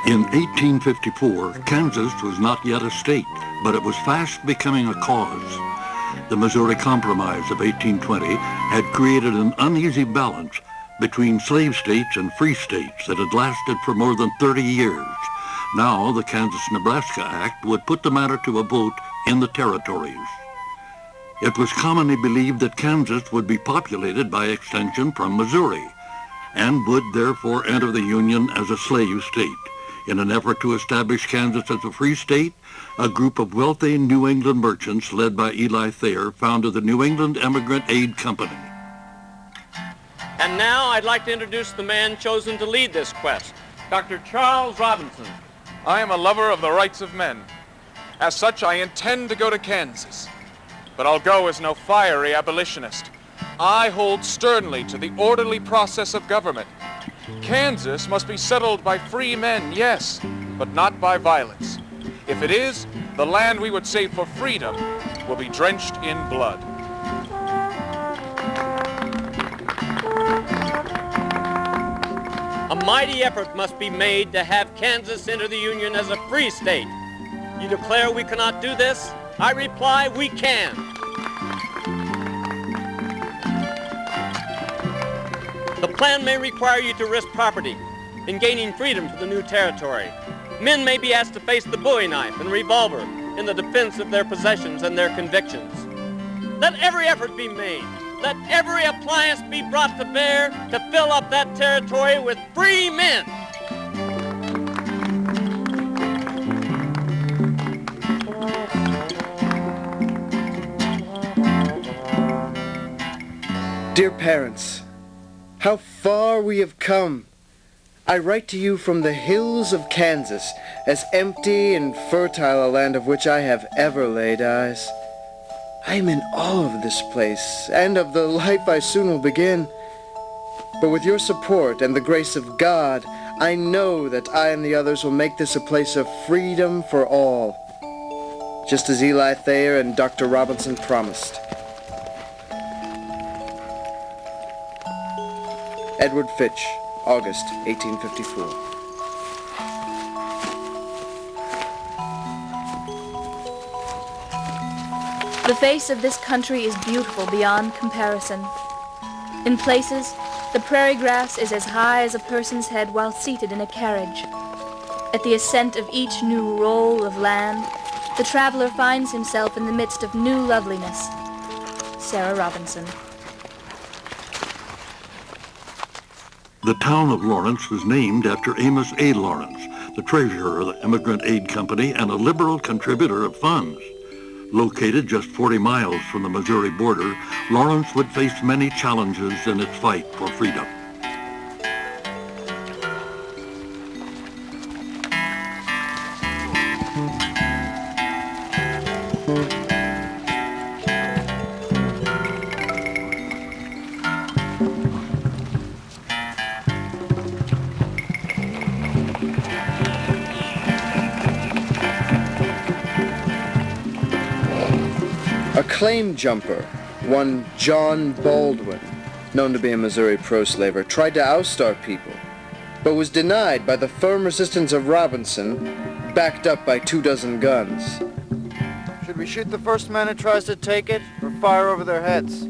In 1854, Kansas was not yet a state, but it was fast becoming a cause. The Missouri Compromise of 1820 had created an uneasy balance between slave states and free states that had lasted for more than 30 years. Now, the Kansas-Nebraska Act would put the matter to a vote in the territories. It was commonly believed that Kansas would be populated by extension from Missouri and would therefore enter the Union as a slave state. In an effort to establish Kansas as a free state, a group of wealthy New England merchants led by Eli Thayer founded the New England Emigrant Aid Company. And now I'd like to introduce the man chosen to lead this quest, Dr. Charles Robinson. I am a lover of the rights of men. As such, I intend to go to Kansas. But I'll go as no fiery abolitionist. I hold sternly to the orderly process of government. Kansas must be settled by free men, yes, but not by violence. If it is, the land we would save for freedom will be drenched in blood. A mighty effort must be made to have Kansas enter the Union as a free state. You declare we cannot do this? I reply, we can. The plan may require you to risk property in gaining freedom for the new territory. Men may be asked to face the bowie knife and revolver in the defense of their possessions and their convictions. Let every effort be made. Let every appliance be brought to bear to fill up that territory with free men. Dear parents, how far we have come. I write to you from the hills of Kansas, as empty and fertile a land of which I have ever laid eyes. I am in awe of this place, and of the life I soon will begin. But with your support and the grace of God, I know that I and the others will make this a place of freedom for all, just as Eli Thayer and Dr. Robinson promised. Edward Fitch, August 1854. The face of this country is beautiful beyond comparison. In places, the prairie grass is as high as a person's head while seated in a carriage. At the ascent of each new roll of land, the traveler finds himself in the midst of new loveliness. Sarah Robinson. The town of Lawrence was named after Amos A. Lawrence, the treasurer of the Emigrant Aid Company and a liberal contributor of funds. Located just 40 miles from the Missouri border, Lawrence would face many challenges in its fight for freedom. A claim jumper, one John Baldwin, known to be a Missouri pro-slaver, tried to oust our people, but was denied by the firm resistance of Robinson, backed up by 24 guns. Should we shoot the first man who tries to take it, or fire over their heads?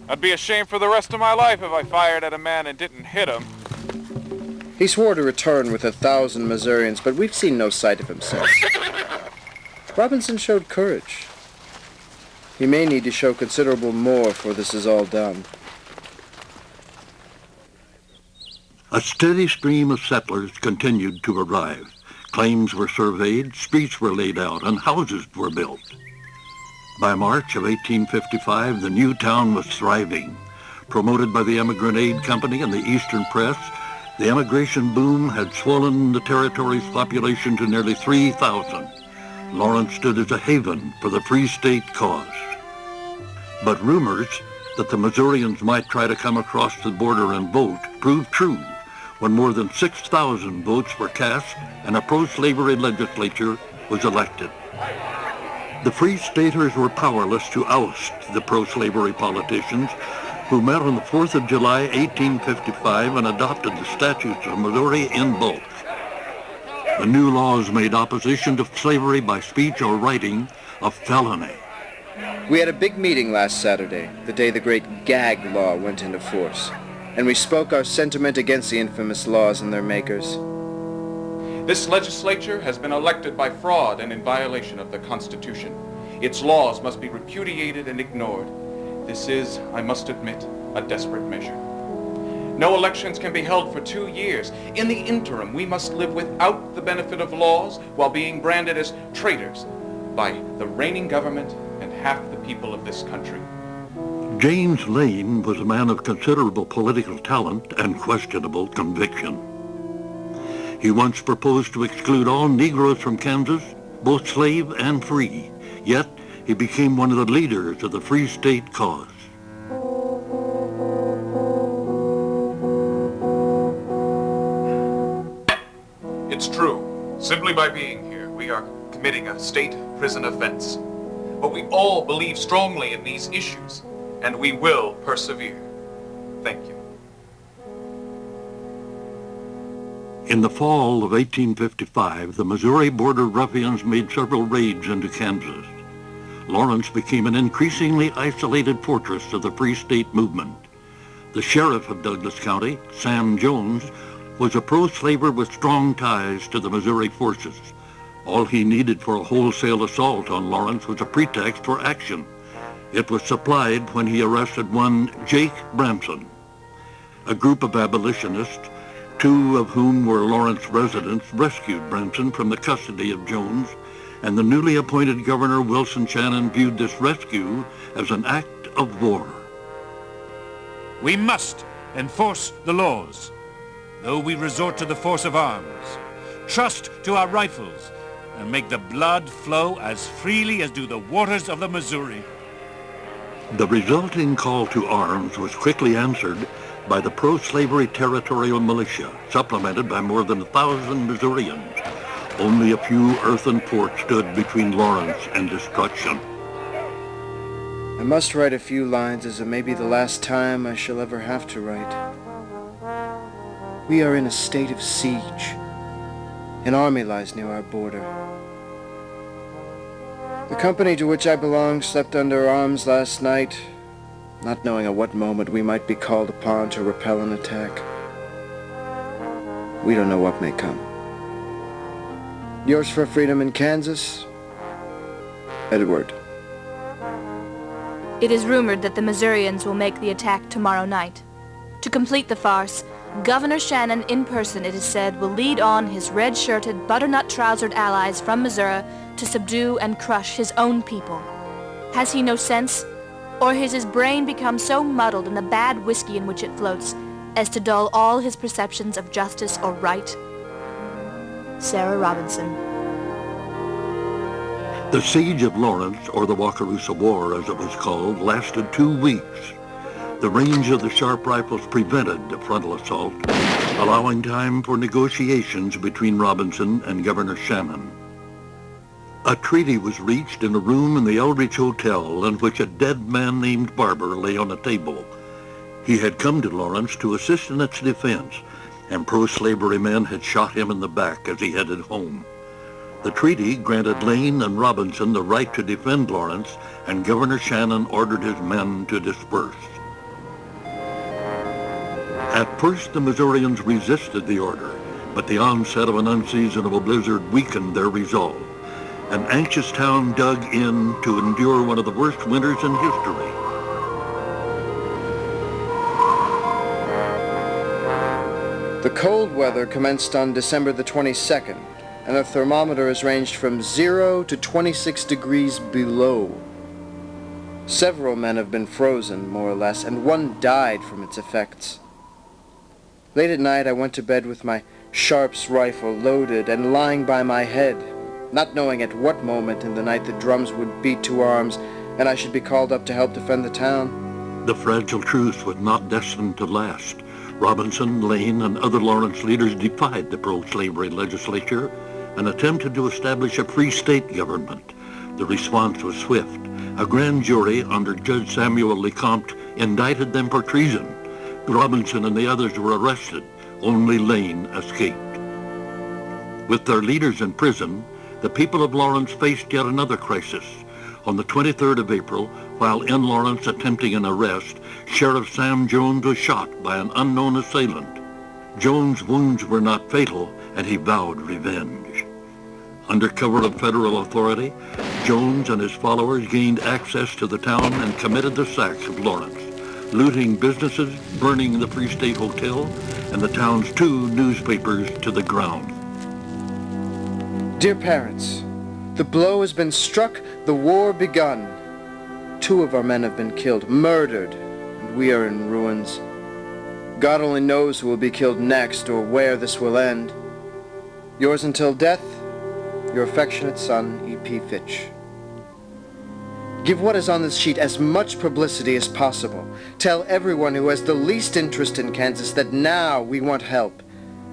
I'd be ashamed for the rest of my life if I fired at a man and didn't hit him. He swore to return with 1,000 Missourians, but we've seen no sight of him since. Robinson showed courage. He may need to show considerable more before this is all done. A steady stream of settlers continued to arrive. Claims were surveyed, streets were laid out, and houses were built. By March of 1855, the new town was thriving. Promoted by the Emigrant Aid Company and the Eastern Press, the emigration boom had swollen the territory's population to nearly 3,000. Lawrence stood as a haven for the Free State cause. But rumors that the Missourians might try to come across the border and vote proved true when more than 6,000 votes were cast and a pro-slavery legislature was elected. The Free Staters were powerless to oust the pro-slavery politicians who met on the 4th of July, 1855 and adopted the statutes of Missouri in bulk. The new laws made opposition to slavery by speech or writing a felony. We had a big meeting last Saturday, the day the great gag law went into force, and we spoke our sentiment against the infamous laws and their makers. This legislature has been elected by fraud and in violation of the Constitution. Its laws must be repudiated and ignored. This is, I must admit, a desperate measure. No elections can be held for 2 years. In the interim, we must live without the benefit of laws while being branded as traitors by the reigning government and half the people of this country. James Lane was a man of considerable political talent and questionable conviction. He once proposed to exclude all Negroes from Kansas, both slave and free, yet he became one of the leaders of the Free State cause. It's true. Simply by being here, we are committing a state prison offense. But we all believe strongly in these issues, and we will persevere. Thank you. In the fall of 1855, the Missouri Border Ruffians made several raids into Kansas. Lawrence became an increasingly isolated fortress of the Free State movement. The sheriff of Douglas County, Sam Jones, was a pro-slaver with strong ties to the Missouri forces. All he needed for a wholesale assault on Lawrence was a pretext for action. It was supplied when he arrested one Jake Branson. A group of abolitionists, 2 of whom were Lawrence residents, rescued Branson from the custody of Jones, and the newly appointed Governor Wilson Shannon viewed this rescue as an act of war. We must enforce the laws, though we resort to the force of arms. Trust to our rifles and make the blood flow as freely as do the waters of the Missouri. The resulting call to arms was quickly answered by the pro-slavery territorial militia, supplemented by more than 1,000 Missourians. Only a few earthen forts stood between Lawrence and destruction. I must write a few lines as it may be the last time I shall ever have to write. We are in a state of siege. An army lies near our border. The company to which I belong slept under arms last night, not knowing at what moment we might be called upon to repel an attack. We don't know what may come. Yours for freedom in Kansas, Edward. It is rumored that the Missourians will make the attack tomorrow night. To complete the farce, Governor Shannon in person, it is said, will lead on his red-shirted, butternut-trousered allies from Missouri to subdue and crush his own people. Has he no sense? Or has his brain become so muddled in the bad whiskey in which it floats as to dull all his perceptions of justice or right? Sarah Robinson. The siege of Lawrence, or the Wakarusa War as it was called, lasted 2 weeks. The range of the sharp rifles prevented a frontal assault, allowing time for negotiations between Robinson and Governor Shannon. A treaty was reached in a room in the Eldridge Hotel in which a dead man named Barber lay on a table. He had come to Lawrence to assist in its defense, and pro-slavery men had shot him in the back as he headed home. The treaty granted Lane and Robinson the right to defend Lawrence, and Governor Shannon ordered his men to disperse. At first, the Missourians resisted the order, but the onset of an unseasonable blizzard weakened their resolve. An anxious town dug in to endure one of the worst winters in history. The cold weather commenced on December the 22nd, and the thermometer has ranged from 0 to 26 degrees below. Several men have been frozen, more or less, and one died from its effects. Late at night, I went to bed with my Sharps rifle loaded and lying by my head, not knowing at what moment in the night the drums would beat to arms and I should be called up to help defend the town. The fragile truce was not destined to last. Robinson, Lane, and other Lawrence leaders defied the pro-slavery legislature and attempted to establish a free state government. The response was swift. A grand jury under Judge Samuel Lecomte indicted them for treason. Robinson and the others were arrested. Only Lane escaped. With their leaders in prison, the people of Lawrence faced yet another crisis. On the 23rd of April, while in Lawrence attempting an arrest, Sheriff Sam Jones was shot by an unknown assailant. Jones' wounds were not fatal, and he vowed revenge. Under cover of federal authority, Jones and his followers gained access to the town and committed the sacks of Lawrence, looting businesses, burning the Free State Hotel, and the town's 2 newspapers to the ground. Dear parents, the blow has been struck, the war begun. 2 of our men have been killed, murdered, and we are in ruins. God only knows who will be killed next or where this will end. Yours until death, your affectionate son, E.P. Fitch. Give what is on this sheet as much publicity as possible. Tell everyone who has the least interest in Kansas that now we want help.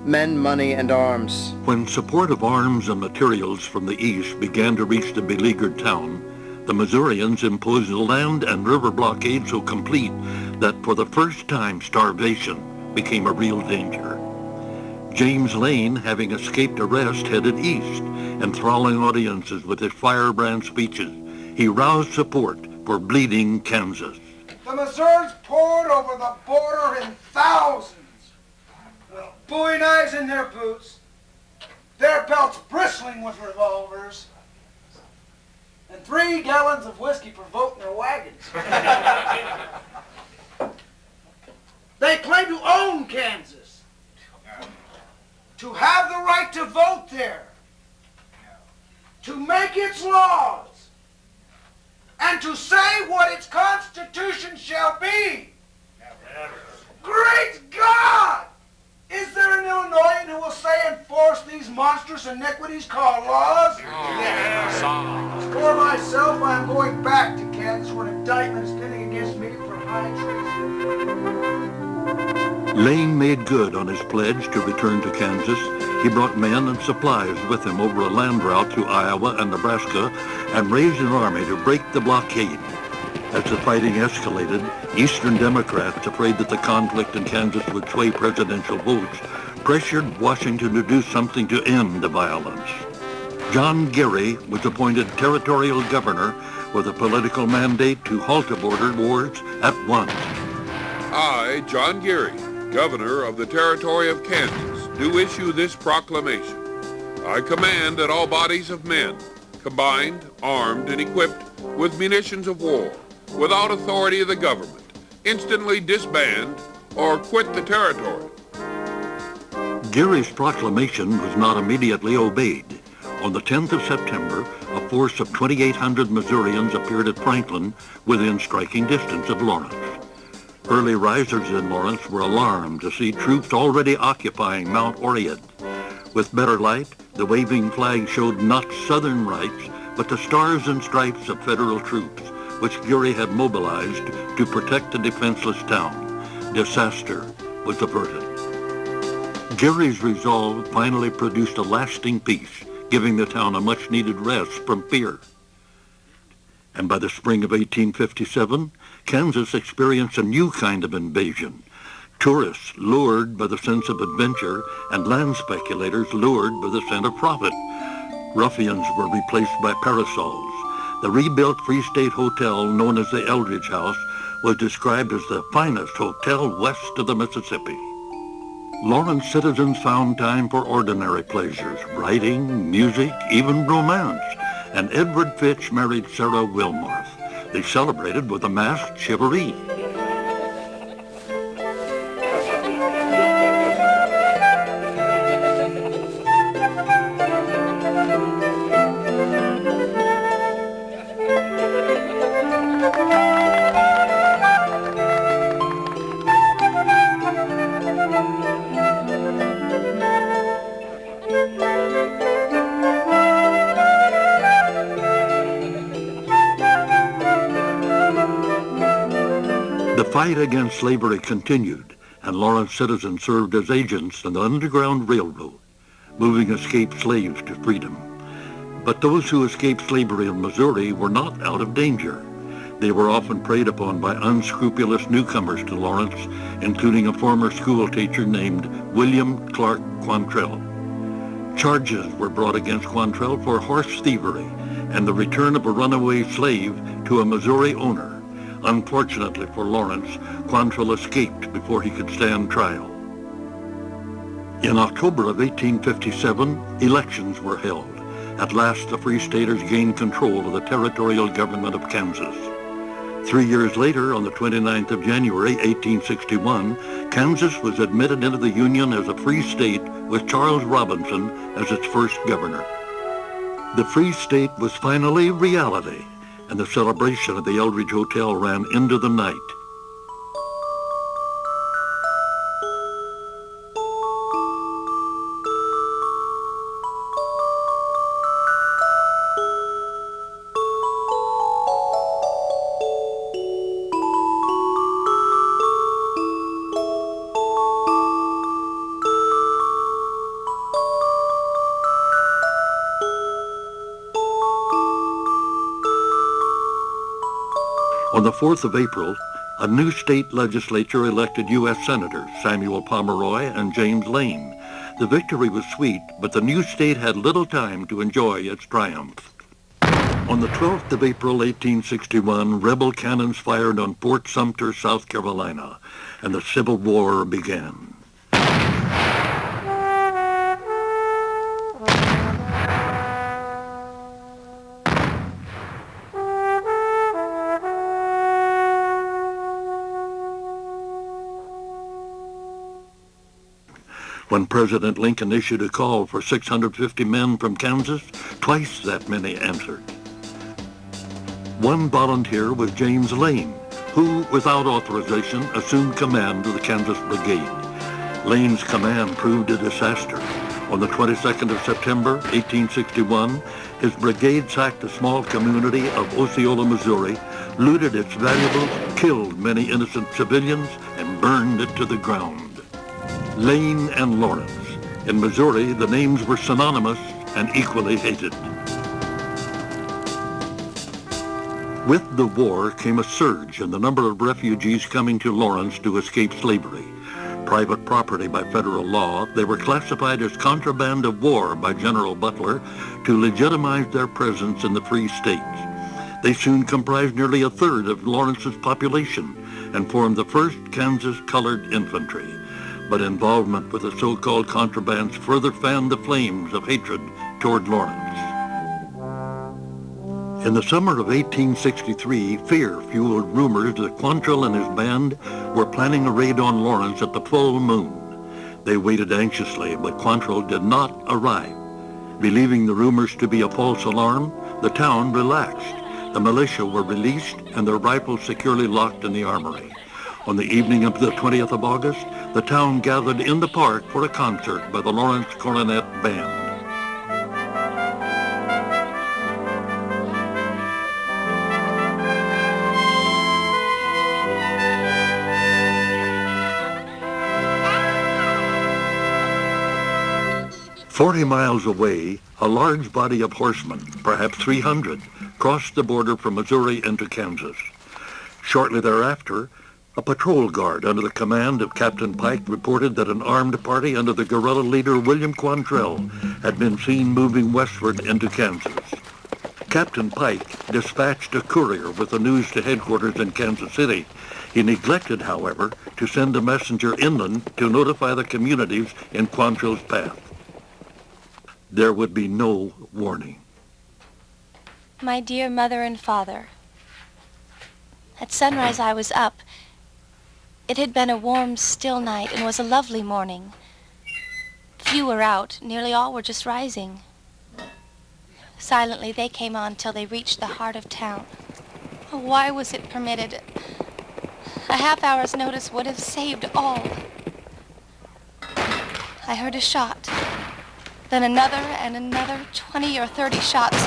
Men, money, and arms. When support of arms and materials from the east began to reach the beleaguered town, the Missourians imposed a land and river blockade so complete that for the first time starvation became a real danger. James Lane, having escaped arrest, headed east, enthralling audiences with his firebrand speeches. He roused support for bleeding Kansas. The Missourians poured over the border in thousands, with bowie knives in their boots, their belts bristling with revolvers, and 3 gallons of whiskey per vote in their wagons. They claim to own Kansas, to have the right to vote there, to make its laws, and to say what its constitution shall be. Great God! Is there an Illinoisan who will say enforce these monstrous iniquities called laws? For myself, I am going back to Kansas where an indictment is pending against me for high treason. Lane made good on his pledge to return to Kansas. He brought men and supplies with him over a land route to Iowa and Nebraska and raised an army to break the blockade. As the fighting escalated, Eastern Democrats, afraid that the conflict in Kansas would sway presidential votes, pressured Washington to do something to end the violence. John Geary was appointed territorial governor with a political mandate to halt the border wars at once. I, John Geary, Governor of the Territory of Kansas, do issue this proclamation. I command that all bodies of men, combined, armed, and equipped with munitions of war, without authority of the government, instantly disband or quit the territory. Geary's proclamation was not immediately obeyed. On the 10th of September, a force of 2,800 Missourians appeared at Franklin within striking distance of Lawrence. Early risers in Lawrence were alarmed to see troops already occupying Mount Oread. With better light, the waving flag showed not Southern rights, but the stars and stripes of federal troops, which Geary had mobilized to protect the defenseless town. Disaster was averted. Geary's resolve finally produced a lasting peace, giving the town a much-needed rest from fear. And by the spring of 1857, Kansas experienced a new kind of invasion. Tourists lured by the sense of adventure and land speculators lured by the scent of profit. Ruffians were replaced by parasols. The rebuilt Free State Hotel, known as the Eldridge House, was described as the finest hotel west of the Mississippi. Lawrence citizens found time for ordinary pleasures, writing, music, even romance, and Edward Fitch married Sarah Wilmarth. They celebrated with a masked chivalry. The fight against slavery continued, and Lawrence citizens served as agents in the Underground Railroad, moving escaped slaves to freedom. But those who escaped slavery in Missouri were not out of danger. They were often preyed upon by unscrupulous newcomers to Lawrence, including a former school teacher named William Clark Quantrell. Charges were brought against Quantrell for horse thievery and the return of a runaway slave to a Missouri owner. Unfortunately for Lawrence, Quantrell escaped before he could stand trial. In October of 1857, elections were held. At last, the Free Staters gained control of the territorial government of Kansas. 3 years later, on the 29th of January, 1861, Kansas was admitted into the Union as a free state with Charles Robinson as its first governor. The Free State was finally reality, and the celebration at the Eldridge Hotel ran into the night. On the 4th of April, a new state legislature elected U.S. Senators Samuel Pomeroy and James Lane. The victory was sweet, but the new state had little time to enjoy its triumph. On the 12th of April, 1861, rebel cannons fired on Fort Sumter, South Carolina, and the Civil War began. When President Lincoln issued a call for 650 men from Kansas, twice that many answered. One volunteer was James Lane, who, without authorization, assumed command of the Kansas Brigade. Lane's command proved a disaster. On the 22nd of September, 1861, his brigade sacked the small community of Osceola, Missouri, looted its valuables, killed many innocent civilians, and burned it to the ground. Lane and Lawrence. In Missouri, the names were synonymous and equally hated. With the war came a surge in the number of refugees coming to Lawrence to escape slavery. Private property by federal law, they were classified as contraband of war by General Butler to legitimize their presence in the free states. They soon comprised nearly a third of Lawrence's population and formed the first Kansas Colored Infantry. But involvement with the so-called contrabands further fanned the flames of hatred toward Lawrence. In the summer of 1863, fear fueled rumors that Quantrell and his band were planning a raid on Lawrence at the full moon. They waited anxiously, but Quantrell did not arrive. Believing the rumors to be a false alarm, the town relaxed. The militia were released and their rifles securely locked in the armory. On the evening of the 20th of August, the town gathered in the park for a concert by the Lawrence Cornet Band. "40 miles away, a large body of horsemen, perhaps 300, crossed the border from Missouri into Kansas. Shortly thereafter, a patrol guard under the command of Captain Pike reported that an armed party under the guerrilla leader William Quantrell had been seen moving westward into Kansas. Captain Pike dispatched a courier with the news to headquarters in Kansas City. He neglected, however, to send a messenger inland to notify the communities in Quantrell's path. There would be no warning. My dear mother and father, at sunrise I was up. It had been a warm, still night and was a lovely morning. Few were out, nearly all were just rising. Silently they came on till they reached the heart of town. Oh, why was it permitted? A half-hour's notice would have saved all. I heard a shot, then another and another, 20 or 30 shots.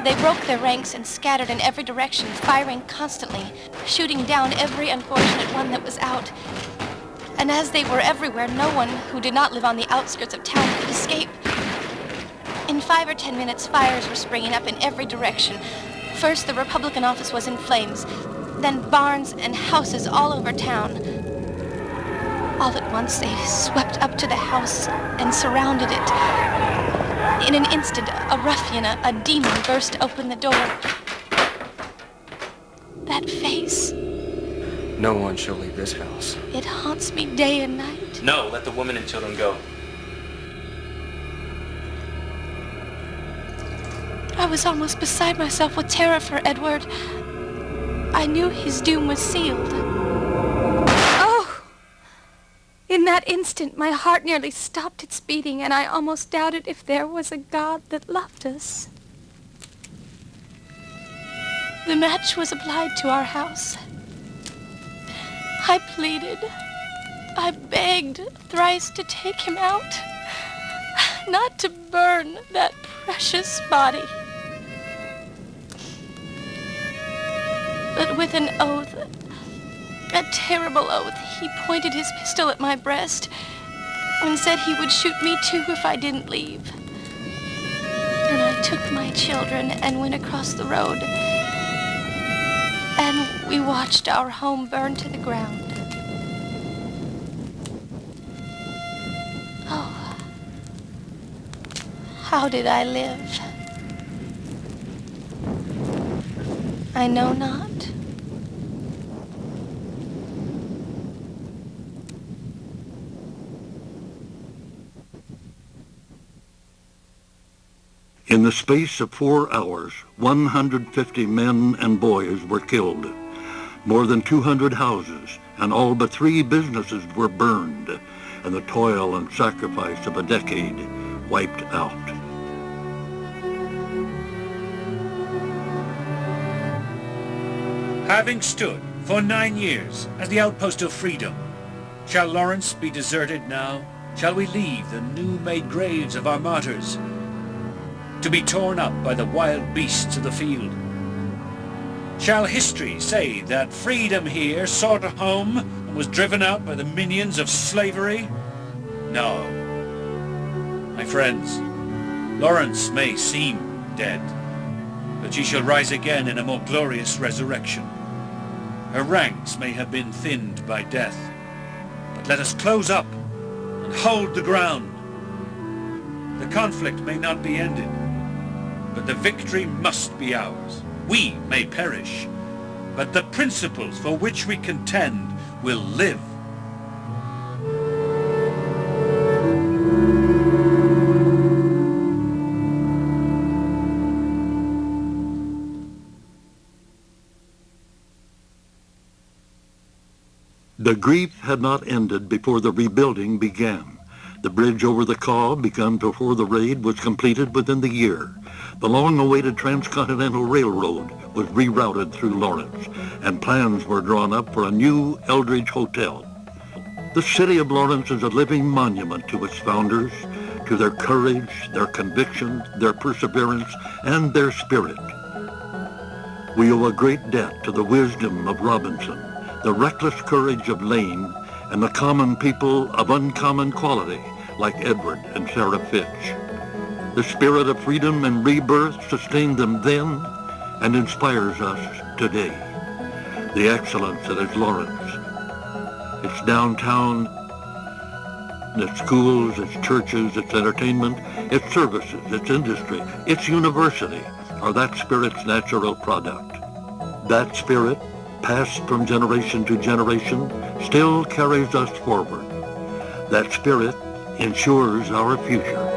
They broke their ranks and scattered in every direction, firing constantly, shooting down every unfortunate one that was out. And as they were everywhere, no one who did not live on the outskirts of town could escape. In 5 or 10 minutes, fires were springing up in every direction. First, the Republican office was in flames, then barns and houses all over town. All at once, they swept up to the house and surrounded it. In an instant, a ruffian, a demon, burst open the door. That face. No one shall leave this house. It haunts me day and night. No, let the women and children go. I was almost beside myself with terror for Edward. I knew his doom was sealed. Oh! In that instant, my heart nearly stopped its beating, and I almost doubted if there was a God that loved us. The match was applied to our house. I pleaded. I begged thrice to take him out, not to burn that precious body. But with an oath, a terrible oath, he pointed his pistol at my breast and said he would shoot me too if I didn't leave. And I took my children and went across the road, and we watched our home burn to the ground. Oh, how did I live? I know not. In the space of 4 hours, 150 men and boys were killed. More than 200 houses and all but 3 businesses were burned, and the toil and sacrifice of a decade wiped out. Having stood for 9 years as the outpost of freedom, shall Lawrence be deserted now? Shall we leave the new-made graves of our martyrs to be torn up by the wild beasts of the field? Shall history say that freedom here sought a home and was driven out by the minions of slavery? No. My friends, Lawrence may seem dead, but she shall rise again in a more glorious resurrection. Her ranks may have been thinned by death, but let us close up and hold the ground. The conflict may not be ended, but the victory must be ours. We may perish, but the principles for which we contend will live. The grief had not ended before the rebuilding began. The bridge over the Kaw, begun before the raid, was completed within the year. The long-awaited Transcontinental Railroad was rerouted through Lawrence, and plans were drawn up for a new Eldridge Hotel. The city of Lawrence is a living monument to its founders, to their courage, their conviction, their perseverance, and their spirit. We owe a great debt to the wisdom of Robinson, the reckless courage of Lane, and the common people of uncommon quality like Edward and Sarah Fitch. The spirit of freedom and rebirth sustained them then and inspires us today. The excellence that is Lawrence, its downtown, its schools, its churches, its entertainment, its services, its industry, its university, are that spirit's natural product. That spirit, passed from generation to generation, still carries us forward. That spirit ensures our future.